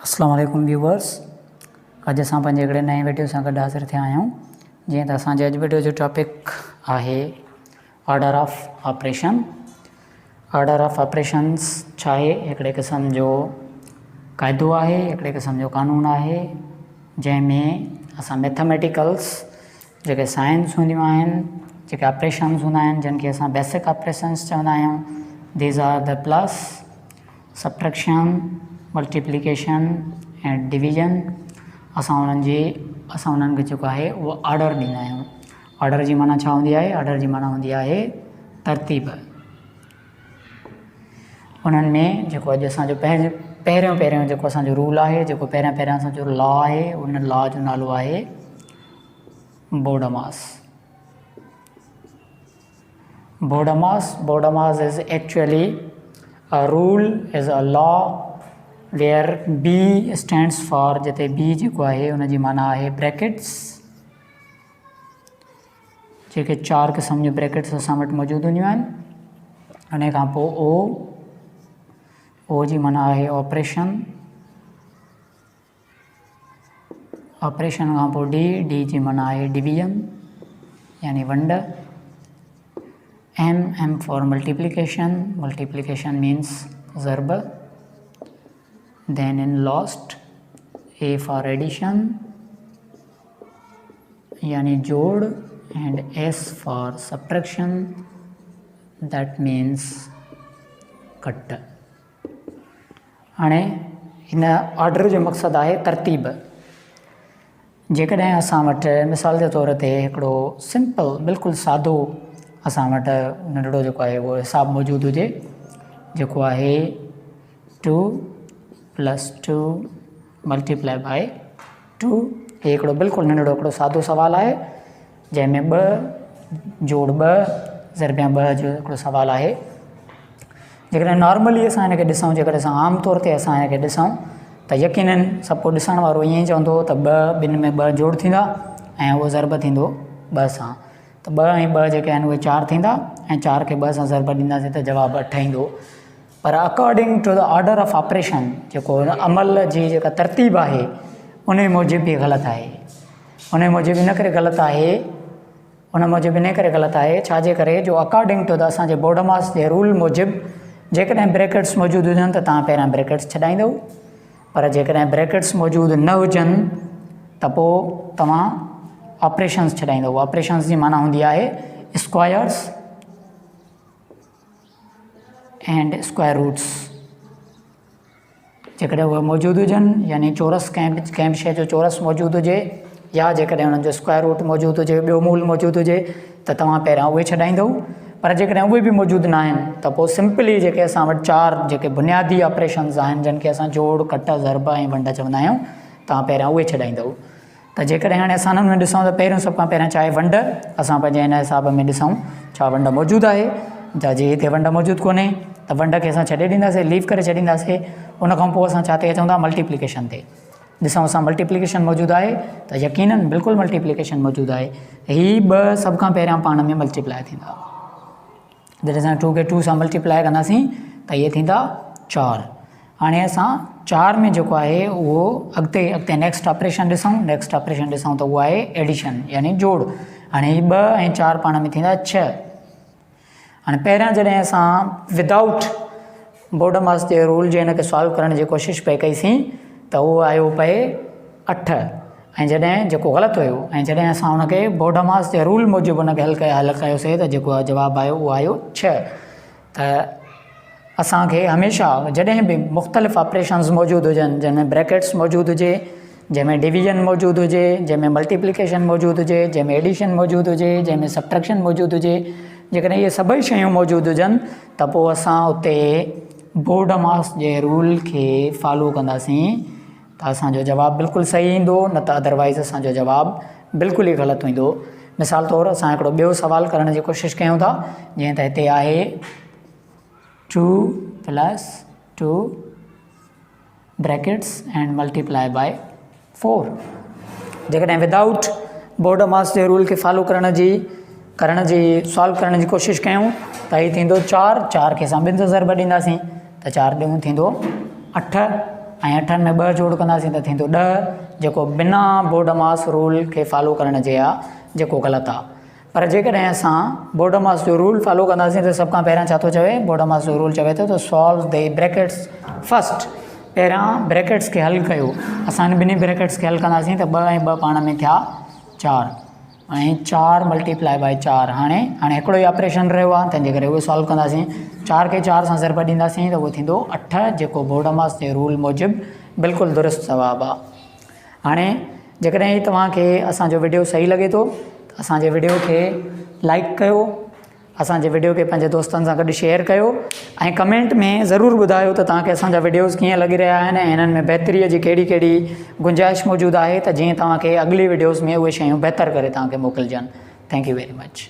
अस्सलाम वालेकुम व्यूवर्स। अॼु असां पंहिंजे हिकिड़े नए वीडियो सां गॾु हाज़िर थिया आहियूं। जीअं त असांजे अॼु वीडियो जो टॉपिक आहे order of operation. Order of operations छा आहे? हिकिड़े क़िस्म जो क़ाइदो आहे, हिकिड़े क़िस्म जो कानून आहे, जंहिंमें असां मैथमेटिकल्स जेके साइंस हूंदियूं आहिनि, जेके ऑपरेशंस हूंदा आहिनि, जिन खे असां बेसिक ऑपरेशंस चवंदा आहियूं, these are the plus, subtraction, multiplication and division. असां उन्हनि खे जेको आहे उहो ऑर्डर ॾींदा आहियूं। ऑर्डर जी माना छा हूंदी आहे? ऑर्डर जी माना हूंदी आहे तरतीब। उन्हनि में जेको अॼु असांजो पहिरियों जेको असांजो रूल आहे, जेको पहिरियां असांजो लॉ आहे, उन लॉ जो नालो आहे BODMAS. BODMAS is actually a rule, is a law where B stands for, जिते बी जेको आहे उन जी माना आहे ब्रैकेट्स, जेके 4 क़िस्म जूं ब्रैकेट्स असां वटि मौजूदु हूंदियूं आहिनि। उन खां पोइ ओ जी माना आहे ऑपरेशन, ऑपरेशन खां पोइ डी जी माना आहे डिवीजन यानी वंड, एम फॉर मल्टीप्लिकेशन मीन्स ज़रब, then in lost, A for addition यानी जोड़, and S for subtraction, that means cut. हाणे हिन ऑर्डर जो मक़सदु आहे तरतीब। जेकॾहिं असां वटि मिसाल जे तौर ते हिकिड़ो सिंपल बिल्कुलु सादो असां वटि नंढड़ो जेको आहे उहो हिसाबु मौजूदु हुजे, जेको आहे 2 + 2 मल्टीप्लाई बाय 2। हे हिकिड़ो बिल्कुलु नंढड़ो हिकिड़ो सादो सुवालु आहे, जंहिंमें 2 जोड़ 2 ज़रबिया 2 जो हिकिड़ो सुवालु आहे। जेकॾहिं नॉर्मली असां हिन खे ॾिसूं, जेकॾहिं असां आम तौर ते असां हिन खे ॾिसूं त यकीनन सभु को ॾिसण वारो ईअं ई चवंदो त 2 ॿिनि में 2 जोड़ थींदा ऐं उहो ज़रब थींदो 2 सां, त 2 ऐं 2 जेके आहिनि उहे 4 थींदा ऐं 4 खे 2 सां ज़रब ॾींदासीं त जवाबु 8 ईंदो। पर according to the order of operation, जेको अमल जी जेका तरतीब आहे उन मूजिबि बि ग़लति आहे। उन मूजिबि इन करे ग़लति आहे छाजे करे, जो अकॉर्डिंग टू द असांजे बोडमास जे रूल मूजिबि जेकॾहिं ब्रैकेट्स मौजूदु हुजनि त तव्हां पहिरियां ब्रैकेट्स छॾाईंदव, पर जेकॾहिं ब्रैकेट्स मौजूदु न हुजनि त पोइ तव्हां ऑपरेशंस छॾाईंदव। ऑपरेशंस जी माना हूंदी आहे स्क्वायर्स एंड स्क्वायर रूट्स। जेकॾहिं उहे मौजूदु हुजनि यानी चोरस कंहिं बि शइ जो चोरस मौजूदु हुजे, या जेकॾहिं हुननि जो स्क्वायर रूट मौजूदु हुजे, ॿियो मूल मौजूदु हुजे, त तव्हां पहिरियां उहे छॾाईंदव। पर जेकॾहिं उहे बि मौजूदु न आहिनि त पोइ सिंपली जेके असां वटि 4 जेके बुनियादी ऑपरेशन्स आहिनि, जिन खे असां जोड़, कट, ज़रब ऐं वंड चवंदा आहियूं, तव्हां पहिरियां उहे छॾाईंदव। त जेकॾहिं हाणे असां हुन में ॾिसूं त पहिरियों सभ खां पहिरियां छा आहे? वंड। असां पंहिंजे हिन हिसाब में ॾिसूं छा वंड मौजूदु आहे, जा जे हिते वंड मौजूदु कोन्हे त वंड खे असां छॾे ॾींदासीं, लीव करे छॾींदासीं। उनखां पोइ असां छा ते अचूं था? मल्टीप्लिकेशन ते। ॾिसूं असां मल्टीप्लिकेशन मौजूदु आहे त यकीनन बिल्कुलु मल्टीप्लिकेशन मौजूदु आहे। हीअ 2 सभ खां पहिरियां पाण में मल्टीप्लाई थींदा। जॾहिं असां 2 खे 2 सां मल्टीप्लाई कंदासीं त इहे थींदा 4। हाणे असां 4 में जेको आहे उहो अॻिते नेक्स्ट ऑपरेशन ॾिसूं त उहो आहे एडिशन यानी जोड़। हाणे 2 ऐं 4 पाण में थींदा 6। हाणे पहिरियां जॾहिं असां विदाउट बोडमास जे रूल जे हिन खे सॉल्व करण जी कोशिशि पई कईसीं त उहो आयो पए 8, ऐं जॾहिं जेको ग़लति हुयो, ऐं जॾहिं असां हुनखे बोडमास जे रूल मूजिबि हुनखे हल कयोसीं त जेको जवाबु आयो उहो आयो 6। त असांखे हमेशह जॾहिं बि मुख़्तलिफ़ ऑपरेशन्स मौजूदु हुजनि, जंहिंमें ब्रैकेट्स मौजूदु हुजे, जंहिंमें डिवीजन मौजूदु हुजे, जंहिंमें मल्टीप्लिकेशन मौजूदु हुजे, जंहिंमें एडिशन मौजूदु हुजे, जंहिंमें सब्ट्रैक्शन मौजूदु हुजे, जेकॾहिं इहे सभई शयूं मौजूदु हुजनि त पोइ असां उते बोडमास जे रूल खे फॉलो कंदासीं त असांजो जवाबु बिल्कुलु सही ईंदो, न त अदरवाइज़ असांजो जवाबु बिल्कुलु ई ग़लति ईंदो। मिसाल तौरु असां हिकिड़ो ॿियो सुवालु करण जी कोशिशि कयूं था। जीअं त हिते आहे 2 + 2 ब्रैकेट्स एंड मल्टीप्लाई बाय 4। जेकॾहिं विदाउट बोडमास जे रूल खे फॉलो करण जी सॉल्व करण जी कोशिशि कयूं त हीअ थींदो 4 खे असां 2 सां ज़रब ॾींदासीं त 4 ॾूं थींदो 8। ऐं 8 में 2 जोड़ कंदासीं त थींदो 10, जेको बिना बोडमास रूल खे फॉलो करण जे आहे जेको ग़लति आहे। पर जेकॾहिं असां बोडमास जो रूल फॉलो कंदासीं त सभ खां पहिरियां छा थो चवे, बोडमास जो रूल चवे थो त सॉल्व द ब्रैकेट्स फर्स्ट, पहिरियां ब्रैकेट्स खे हल कयो। असां इन ॿिन्ही ब्रैकेट्स खे हल कंदासीं त 2 ऐं 2 पाण में थिया 4 ऐं 4 मल्टीप्लाई बाय 4। हाणे हिकिड़ो ई ऑपरेशन रहियो आहे, तंहिंजे करे उहो सॉल्व कंदासीं। 4 खे 4 सां ज़रब ॾींदासीं त उहो थींदो 8, जेको बोडमास जे रूल मूजिबि बिल्कुलु दुरुस्त जवाबु आहे। हाणे जेकॾहिं तव्हांखे असांजो वीडियो सही लॻे थो त असांजे वीडियो खे लाइक कयो, असांजे वीडियो खे पंहिंजे दोस्तनि सां गॾु शेयर कयो ऐं कमेंट में ज़रूरु ॿुधायो त तव्हांखे असांजा वीडियोज़ कीअं लॻी रहिया आहिनि ऐं हिननि में बहितरीअ जी कहिड़ी कहिड़ी गुंजाइश मौजूदु आहे त जीअं तव्हांखे अॻिली वीडियोज़ में उहे शयूं बहितर करे तव्हांखे मोकिलिजनि। Thank you very much.